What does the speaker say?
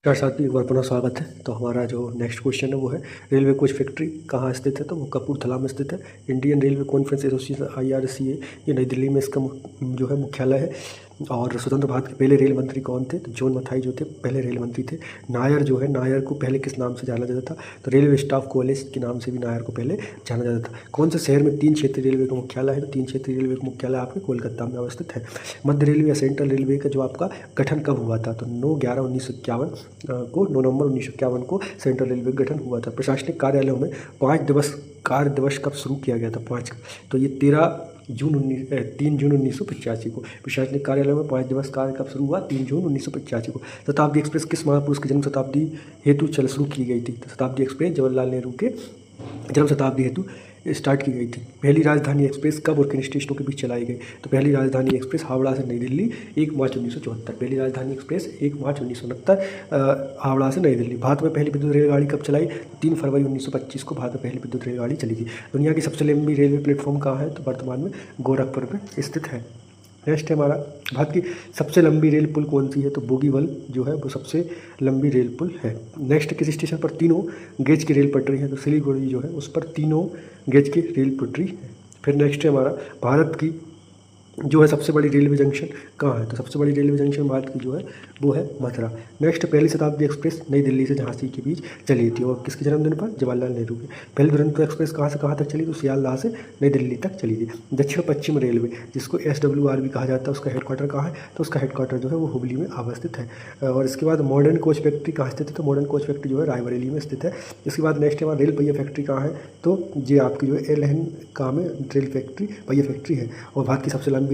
नमस्कार साथियों, एक बार पुनः स्वागत है। तो हमारा जो नेक्स्ट क्वेश्चन है वो है रेलवे कोच फैक्ट्री कहाँ स्थित है। तो वो कपूरथला में स्थित है। Indian railway conference association IRCA ये नई दिल्ली में इसका जो है मुख्यालय है। और स्वतंत्र भारत के पहले रेल मंत्री कौन थे? तो जॉन मथाई जो थे पहले रेल मंत्री थे। नायर जो है, नायर को पहले किस नाम से जाना जाता था? तो रेलवे स्टाफ कॉलेज के नाम से भी नायर को पहले जाना जाता था। कौन से शहर में 3 क्षेत्रीय रेलवे का मुख्यालय है? तो 3 क्षेत्रीय रेलवे का मुख्यालय आपके कोलकाता में अवस्थित है। मध्य रेलवे या सेंट्रल रेलवे का जो आपका गठन कब हुआ था? तो 9/11/1951 को 9 नवंबर 1951 को सेंट्रल रेलवे का गठन हुआ था। प्रशासनिक कार्यालयों में 5 दिवस कार्य दिवस कब शुरू किया गया था? 5 तो ये 3 जून 1985 को। प्रशासनिक कार्यालय में 5 दिवस कार्य कब शुरू हुआ? 3 जून 1985 को। शताब्दी एक्सप्रेस किस महापुरुष की जन्म शताब्दी हेतु शुरू की गई थी? तो शताब्दी एक्सप्रेस जवाहरलाल नेहरू के जन्म शताब्दी हेतु स्टार्ट की गई थी। पहली राजधानी एक्सप्रेस कब और किन स्टेशनों के बीच चलाई गई? तो पहली राजधानी एक्सप्रेस हावड़ा से नई दिल्ली 1 मार्च 1974। पहली राजधानी एक्सप्रेस 1 मार्च 1969 हावड़ा से नई दिल्ली। भारत में पहली विद्युत रेलगाड़ी कब चलाई? 3 फरवरी 1925 को भारत में पहली विद्युत रेलगाड़ी चली थी। दुनिया की सबसे लंबी रेलवे प्लेटफॉर्म कहाँ है? तो वर्तमान में गोरखपुर में स्थित है। नेक्स्ट है हमारा, भारत की सबसे लंबी रेल पुल कौन सी है? तो बोगीबील जो है वो सबसे लंबी रेल पुल है। नेक्स्ट, किस स्टेशन पर तीनों गेज की रेल पटरी है? तो सिलीगुड़ी जो है उस पर तीनों गेज की रेल पटरी है। फिर नेक्स्ट है हमारा, भारत की जो है सबसे बड़ी रेलवे जंक्शन कहाँ है? तो सबसे बड़ी रेलवे जंक्शन भारत की जो है वो है मथुरा। नेक्स्ट, पहली शताब्दी एक्सप्रेस नई दिल्ली से झांसी के बीच चली थी और किसके जन्मदिन पर? जवाहरलाल नेहरू के। पहली दुरंतो एक्सप्रेस कहाँ से कहाँ तक चली? तो सियालदाह से नई दिल्ली तक चली थी। दक्षिण पश्चिम रेलवे जिसको SWR भी कहा जाता है, उसका हेडक्वार्टर कहाँ है? तो उसका हेडक्वार्टर जो है वो हुबली में अवस्थित है। और इसके बाद मॉडर्न कोच फैक्ट्री कहाँ स्थित है? तो मॉडर्न कोच फैक्ट्री जो है रायबरेली में स्थित है। इसके बाद नेक्स्ट है रेल पहिया फैक्ट्री कहाँ है? तो ये आपकी जो है LN का में रेल फैक्ट्री पहिया फैक्ट्री है। और भारत की सबसे लंबी